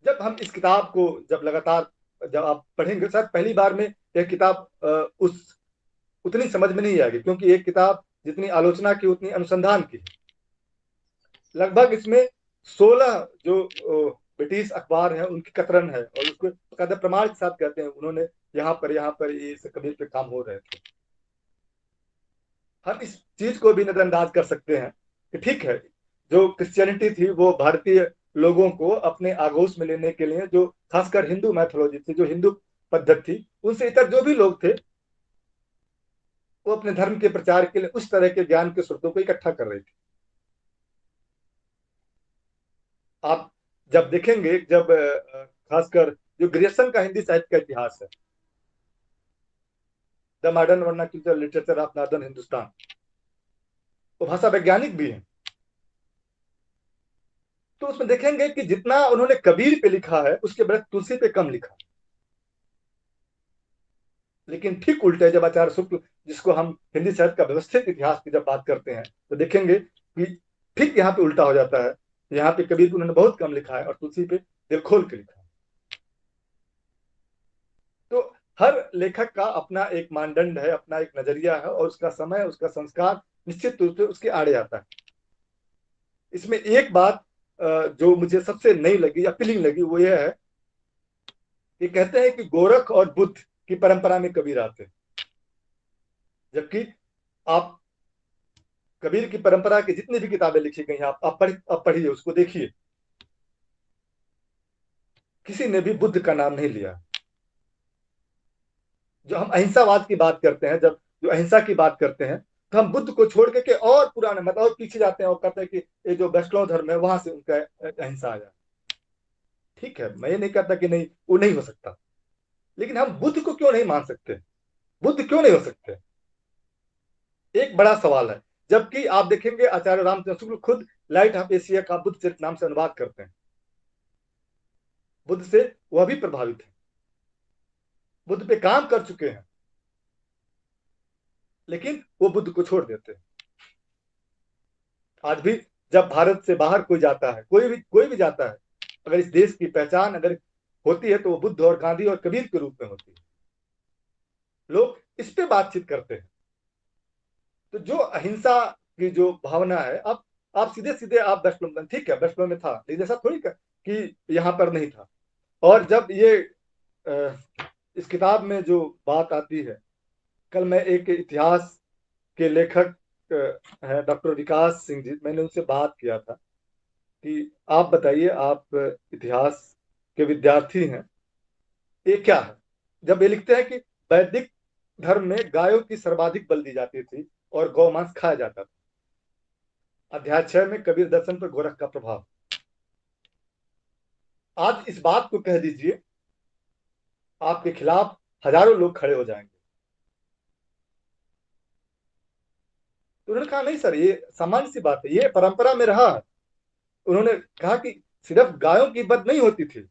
जब हम इस किताब को जब लगातार जब आप पढ़ेंगे, शायद पहली बार में यह किताब उस उतनी समझ में नहीं आएगी, क्योंकि एक किताब जितनी आलोचना की उतनी अनुसंधान की। लगभग इसमें 16 जो ब्रिटिश अखबार है उनकी कतरन है, और उसको कहते प्रमाण के साथ कहते हैं उन्होंने यहाँ पर ये कबीर पे काम हो रहे थे। हम इस चीज को भी नजरअंदाज कर सकते हैं कि ठीक है, जो क्रिश्चियनिटी थी वो भारतीय लोगों को अपने आगोश में लेने के लिए, जो खासकर हिंदू मैथोलॉजी थी, जो हिंदू पद्धति थी, उनसे इतर जो भी लोग थे वो अपने धर्म के प्रचार के लिए उस तरह के ज्ञान के स्रोतों को इकट्ठा कर रहे थे। आप जब देखेंगे, जब खासकर जो ग्रियर्सन का हिंदी साहित्य का इतिहास है, the modern vernacular literature of northern Hindustan, वो भाषा वैज्ञानिक भी है। तो उसमें देखेंगे कि जितना उन्होंने कबीर पे लिखा है उसके बजाय तुलसी पे कम लिखा। लेकिन ठीक उल्टे जब आचार्य शुक्ल, जिसको हम हिंदी साहित्य का व्यवस्थित इतिहास की जब बात करते हैं, तो देखेंगे कि ठीक यहाँ पे उल्टा हो जाता है। यहाँ पे कबीर को उन्होंने बहुत कम लिखा है और तुलसी पे दिल खोल के लिखा है। तो हर लेखक का अपना एक मानदंड है, अपना एक नजरिया है, और उसका समय, उसका संस्कार निश्चित रूप से उसके आड़े आता है। इसमें एक बात जो मुझे सबसे नई लगी, अपीलिंग लगी, वो ये है कि कहते हैं कि गोरख और बुद्ध की परंपरा में कबीर आते हैं, जबकि आप कबीर की परंपरा की जितनी भी किताबें लिखी गई हैं, आप पढ़िए, उसको देखिए, किसी ने भी बुद्ध का नाम नहीं लिया। जो हम अहिंसावाद की बात करते हैं, जब जो अहिंसा की बात करते हैं, तो हम बुद्ध को छोड़ के और पुराने, मतलब और पीछे जाते हैं और कहते हैं कि ये जो वैष्णव धर्म है वहां से उनका अहिंसा आया। ठीक है, मैं ये नहीं कहता कि नहीं, वो नहीं हो सकता, लेकिन हम बुद्ध को क्यों नहीं मान सकते? बुद्ध क्यों नहीं हो सकते? एक बड़ा सवाल है। जबकि आप देखेंगे आचार्य रामचंद्र शुक्ल खुद लाइट ऑफ एशिया का बुद्ध चरित नाम से अनुवाद करते हैं। बुद्ध से वह भी प्रभावित है, बुद्ध पे काम कर चुके हैं, लेकिन वो बुद्ध को छोड़ देते हैं। आज भी जब भारत से बाहर कोई जाता है, कोई भी जाता है, अगर इस देश की पहचान अगर होती है तो वो बुद्ध और गांधी और कबीर के रूप में होती है। लोग इस पे बातचीत करते हैं। तो जो अहिंसा की जो भावना है, अब आप सीधे सीधे आप वैष्णव, ठीक है वैष्णव में था, लेकिन ऐसा थोड़ी कि यहाँ पर नहीं था। और जब ये इस किताब में जो बात आती है, कल मैं एक इतिहास के लेखक है डॉक्टर विकास सिंह जी, मैंने उनसे बात किया था कि आप बताइए, आप इतिहास के विद्यार्थी हैं, ये क्या है? जब ये लिखते हैं कि वैदिक धर्म में गायों की सर्वाधिक बलि दी जाती थी और गौमांस खाया जाता था। अध्याय 6 में कबीर दर्शन पर गोरख का प्रभाव। आज इस बात को कह दीजिए, आपके खिलाफ हजारों लोग खड़े हो जाएंगे। तो उन्होंने कहा नहीं सर, ये सामान्य सी बात है, ये परंपरा में रहा है। उन्होंने कहा कि सिर्फ गायों की बद नहीं होती थी,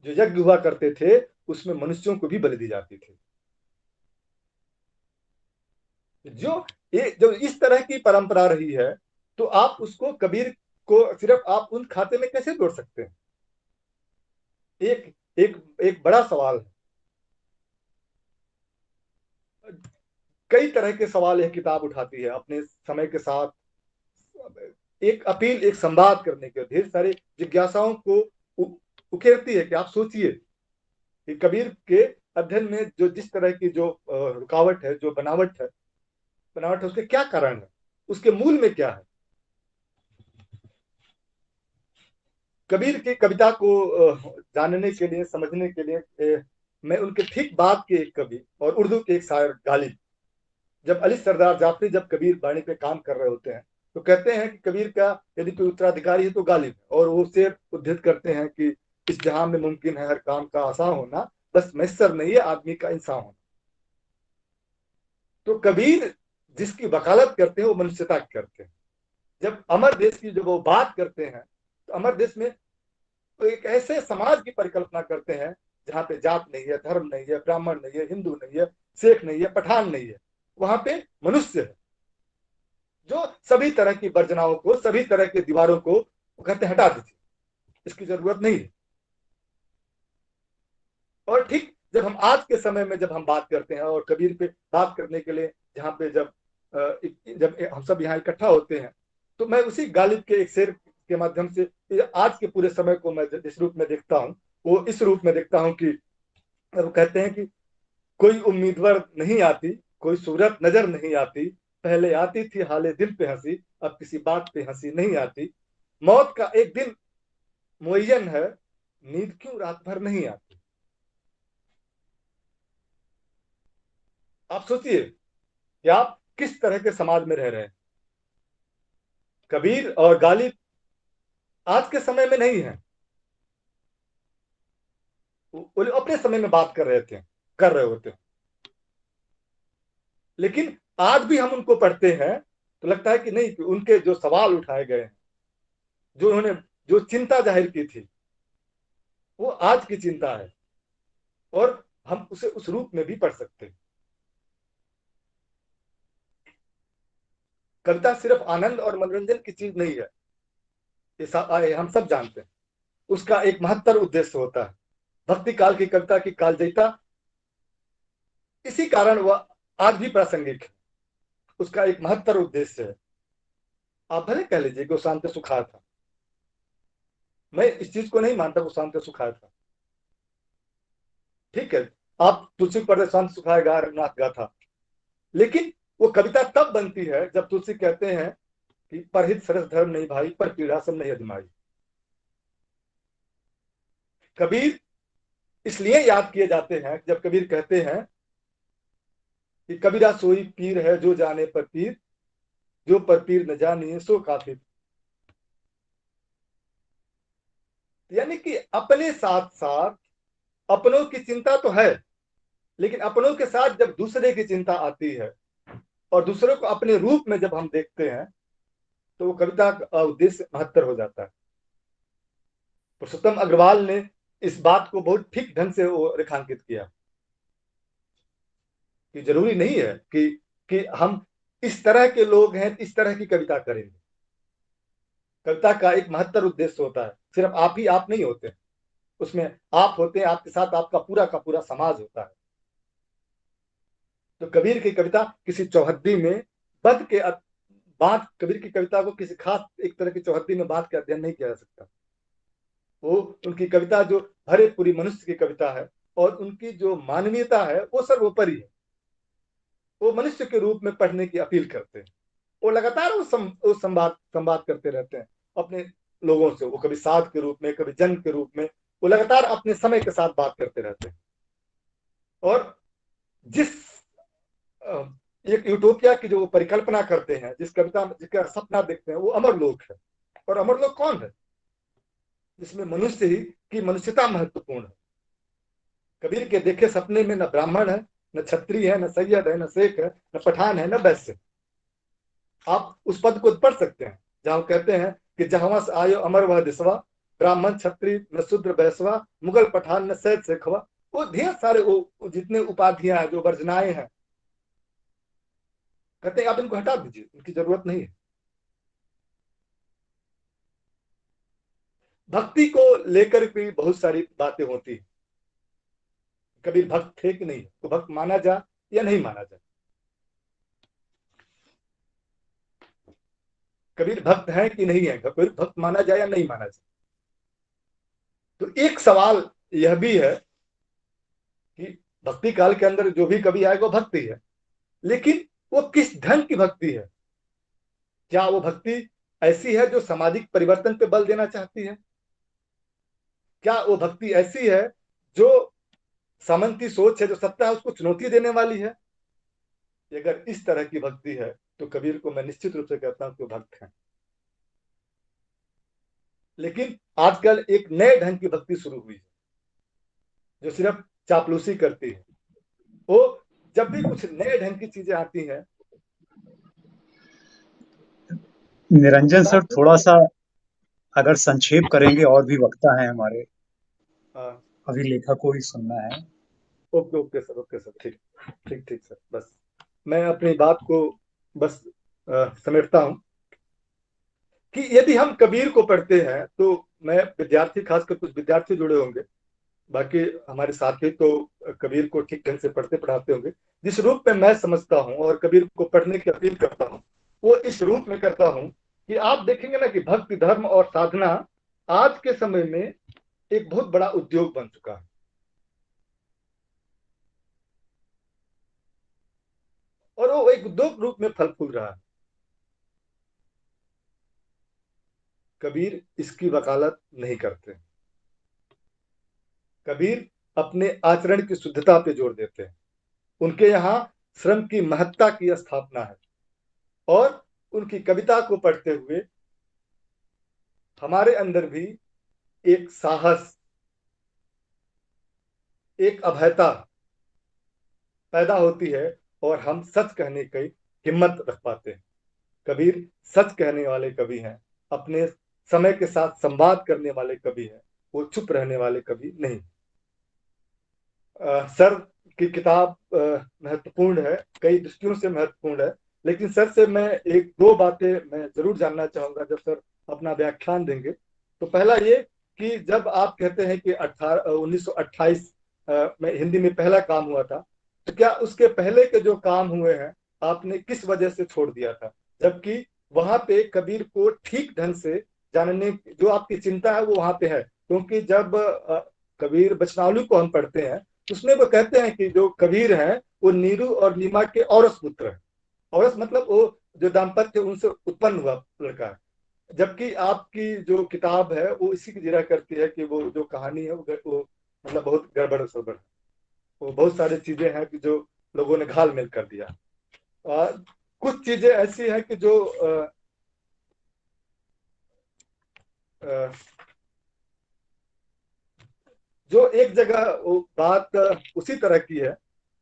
जो यज्ञ हुआ करते थे उसमें मनुष्यों को भी बलि दी जाती थी। जो इस तरह की परंपरा रही है, तो आप उसको कबीर को सिर्फ आप उन खाते में कैसे जोड़ सकते हैं? एक एक एक बड़ा सवाल है। कई तरह के सवाल यह किताब उठाती है अपने समय के साथ, एक अपील, एक संवाद करने के, ढेर सारे जिज्ञासाओं को उकेरती है कि आप सोचिए कि कबीर के अध्ययन में जो जिस तरह की जो रुकावट है, जो बनावट है, उसके क्या कारण है, उसके मूल में क्या है। कबीर की कविता को जानने के लिए, समझने के लिए, मैं उनके ठीक बाद के एक कवि और उर्दू के एक शायर गालिब, जब अली सरदार जाफरी जब कबीर बाणी पे काम कर रहे होते हैं, तो कहते हैं कि कबीर का यदि कोई उत्तराधिकारी है तो गालिब है, और वो शेर उद्धृत करते हैं कि इस जहां में मुमकिन है हर काम का आसान होना, बस मैसर नहीं है आदमी का इंसान होना। तो कबीर जिसकी वकालत करते हैं वो मनुष्यता की करते हैं। जब अमर देश की जब वो बात करते हैं, तो अमर देश में तो एक ऐसे समाज की परिकल्पना करते हैं जहां पे जात नहीं है, धर्म नहीं है, ब्राह्मण नहीं है, हिंदू नहीं है, सिख नहीं है, पठान नहीं है, वहां पे मनुष्य है, जो सभी तरह की वर्जनाओं को, सभी तरह की दीवारों को कहते हैं हटा दीजिए, इसकी जरूरत नहीं है। और ठीक जब हम आज के समय में जब हम बात करते हैं और कबीर पे बात करने के लिए जहाँ पे जब हम सब यहाँ इकट्ठा होते हैं, तो मैं उसी गालिब के एक शेर के माध्यम से आज के पूरे समय को मैं जिस रूप में देखता हूँ वो इस रूप में देखता हूँ कि वो कहते हैं कि कोई उम्मीदवार नहीं आती, कोई सूरत नजर नहीं आती, पहले आती थी हाले दिल पे हंसी, अब किसी बात पे हंसी नहीं आती, मौत का एक दिन मुअय्यन है, नींद क्यों रात भर नहीं आती। आप सोचिए कि आप किस तरह के समाज में रह रहे हैं। कबीर और गालिब आज के समय में नहीं है, वो अपने समय में बात कर रहे होते हैं। लेकिन आज भी हम उनको पढ़ते हैं तो लगता है कि नहीं, कि उनके जो सवाल उठाए गए हैं, जो उन्होंने जो चिंता जाहिर की थी, वो आज की चिंता है और हम उसे उस रूप में भी पढ़ सकते हैं। कविता सिर्फ आनंद और मनोरंजन की चीज नहीं है, ये हम सब जानते हैं। उसका एक महत्तर उद्देश्य होता है। भक्ति काल की कविता की कालजयिता इसी कारण वह आज भी प्रासंगिक है। उसका एक महत्तर उद्देश्य है। आप भले कह लीजिए कि वो शांत सुखार था, मैं इस चीज को नहीं मानता वो शांत सुखार था। ठीक है, आप तुलसी पर शांत सुखाए गा रघुनाथ गा था, लेकिन वो कविता तब बनती है जब तुलसी कहते हैं कि परहित सरस धर्म नहीं भाई, पर पीड़ा सब नहीं अजमाई। कबीर इसलिए याद किए जाते हैं जब कबीर कहते हैं कि कबीरा सोई पीर है जो जाने पर पीर, जो पर पीर न जानिए सो काफिर। यानी कि अपने साथ साथ अपनों की चिंता तो है, लेकिन अपनों के साथ जब दूसरे की चिंता आती है और दूसरों को अपने रूप में जब हम देखते हैं तो वो कविता का उद्देश्य महत्तर हो जाता है। पुरुषोत्तम अग्रवाल ने इस बात को बहुत ठीक ढंग से वो रेखांकित किया कि जरूरी नहीं है कि हम इस तरह के लोग हैं, इस तरह की कविता करेंगे। कविता का एक महत्तर उद्देश्य होता है, सिर्फ आप नहीं होते उसमें, आप होते हैं, आपके साथ आपका पूरा का पूरा समाज होता है। तो कबीर की कविता किसी चौहद्दी में बंद के बात, कबीर की कविता को किसी खास एक तरह की चौहद्दी में बात के अध्ययन नहीं किया जा सकता। वो उनकी कविता जो हरे पूरी मनुष्य की कविता है और उनकी जो मानवीयता है वो सर्वोपरि है। वो मनुष्य के रूप में पढ़ने की अपील करते हैं। वो लगातार वो संवाद संवाद करते रहते हैं अपने लोगों से। वो कभी साध के रूप में, कभी जन के रूप में, वो लगातार अपने समय के साथ बात करते रहते हैं। और जिस एक यूटोपिया की जो परिकल्पना करते हैं, जिस कविता में जिसका सपना देखते हैं, वो अमरलोक है। और अमरलोक कौन है? जिसमें मनुष्य ही की मनुष्यता महत्वपूर्ण है। कबीर के देखे सपने में न ब्राह्मण है, न क्षत्रिय है, न सैयद है, न शेख है, न पठान है, न वैश्य। आप उस पद को पढ़ सकते हैं जहां कहते हैं कि जहां से आयो अमर वह दिसवा, ब्राह्मण क्षत्रिय न शूद्र वैश्वा, मुगल पठान न सैयद शेखवा। वो ढेर सारे वो जितने उपाधियां हैं, जो वर्जनाएं हैं, कहते हैं आप इनको हटा दीजिए, इनकी जरूरत नहीं है। भक्ति को लेकर भी बहुत सारी बातें होती है। कबीर भक्त थे कि नहीं, तो भक्त माना जा या नहीं माना जाए। कबीर भक्त है कि नहीं है, कबीर भक्त माना जाए या नहीं माना जाए। तो एक सवाल यह भी है कि भक्ति काल के अंदर जो भी कवि आएगा वो भक्ति है, लेकिन वो किस ढंग की भक्ति है। क्या वो भक्ति ऐसी है जो सामाजिक परिवर्तन पे बल देना चाहती है? क्या वो भक्ति ऐसी है जो सामंती सोच है, जो सत्ता है उसको चुनौती देने वाली है? अगर इस तरह की भक्ति है तो कबीर को मैं निश्चित रूप से कहता हूं कि भक्त हैं। लेकिन आजकल एक नए ढंग की भक्ति शुरू हुई है जो सिर्फ चापलूसी करती है। वो जब भी कुछ नए ढंग की चीजें आती हैं। निरंजन सर, थोड़ा सा अगर संक्षेप करेंगे, और भी वक्ता हैं हमारे, हाँ, अभिलेखा को ही सुनना है। Okay okay sir, okay sir, ठीक ठीक ठीक सर। बस मैं अपनी बात को बस समेटता हूँ कि यदि हम कबीर को पढ़ते हैं तो मैं विद्यार्थी, खासकर कुछ विद्यार्थी जुड़े होंगे, बाकी हमारे साथी तो कबीर को ठीक ढंग से पढ़ते पढ़ाते होंगे। जिस रूप में मैं समझता हूँ और कबीर को पढ़ने की अपील करता हूँ वो इस रूप में करता हूँ कि आप देखेंगे ना कि भक्ति धर्म और साधना आज के समय में एक बहुत बड़ा उद्योग बन चुका है, और वो एक उद्योग रूप में फल फूल रहा है। कबीर इसकी वकालत नहीं करते। कबीर अपने आचरण की शुद्धता पे जोर देते हैं। उनके यहाँ श्रम की महत्ता की स्थापना है, और उनकी कविता को पढ़ते हुए हमारे अंदर भी एक साहस, एक अभयता पैदा होती है, और हम सच कहने की हिम्मत रख पाते हैं। कबीर सच कहने वाले कवि हैं, अपने समय के साथ संवाद करने वाले कवि हैं, वो चुप रहने वाले कवि नहीं। सर की किताब महत्वपूर्ण है, कई दृष्टियों से महत्वपूर्ण है, लेकिन सर से मैं एक दो बातें मैं जरूर जानना चाहूंगा जब सर अपना व्याख्यान देंगे। तो पहला ये कि जब आप कहते हैं कि 1928 में हिंदी में पहला काम हुआ था, तो क्या उसके पहले के जो काम हुए हैं आपने किस वजह से छोड़ दिया था, जबकि वहां पे कबीर को ठीक ढंग से जानने जो आपकी चिंता है वो वहां पे है। क्योंकि जब कबीर वचनावली को हम पढ़ते हैं, उसमें वो कहते हैं कि जो कबीर हैं वो नीरू और नीमा के औरस पुत्र है। औरस मतलब वो जो दाम्पत्य उनसे उत्पन्न हुआ लड़का है। जबकि आपकी जो किताब है वो इसी की जिक्र करती है कि वो जो कहानी है वो मतलब बहुत गड़बड़ सड़बड़ है। वो बहुत सारी चीजें हैं कि जो लोगों ने घाल मेल कर दिया। और कुछ चीजें ऐसी हैं कि जो आ, जो एक जगह वो बात उसी तरह की है,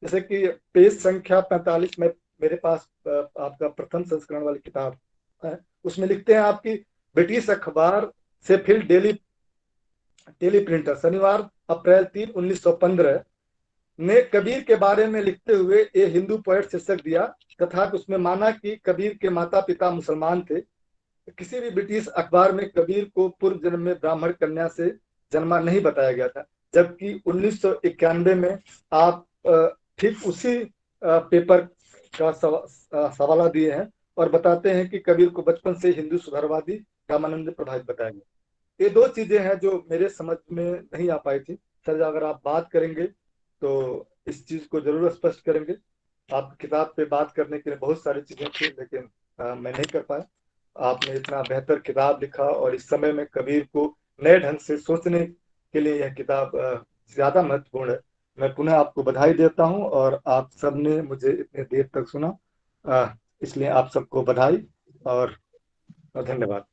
जैसे कि पेज संख्या 45 में मेरे पास आपका प्रथम संस्करण वाली किताब है। उसमें लिखते हैं आपकी ब्रिटिश अखबार से फिल डेली टेली प्रिंटर शनिवार अप्रैल 3 1915 ने कबीर के बारे में लिखते हुए ये हिंदू पोएट शीर्षक दिया, तथा उसमें माना कि कबीर के माता पिता मुसलमान थे। किसी भी ब्रिटिश अखबार में कबीर को पूर्व जन्म में ब्राह्मण कन्या से जन्मा नहीं बताया गया था, जबकि 1991 में आप ठीक उसी पेपर का सवाल दिए हैं और बताते हैं कि कबीर को बचपन से हिंदू सुधारवादी रामानंद प्रभावित बताया गया। ये दो चीजें हैं जो मेरे समझ में नहीं आ पाई थी। सर अगर आप बात करेंगे तो इस चीज को जरूर स्पष्ट करेंगे। आप किताब पे बात करने के लिए बहुत सारी चीजें थी, लेकिन मैं नहीं कर पाया। आपने इतना बेहतर किताब लिखा, और इस समय में कबीर को नए ढंग से सोचने के लिए यह किताब ज्यादा महत्वपूर्ण है। मैं पुनः आपको बधाई देता हूं, और आप सबने मुझे इतने देर तक सुना, इसलिए आप सबको बधाई और धन्यवाद।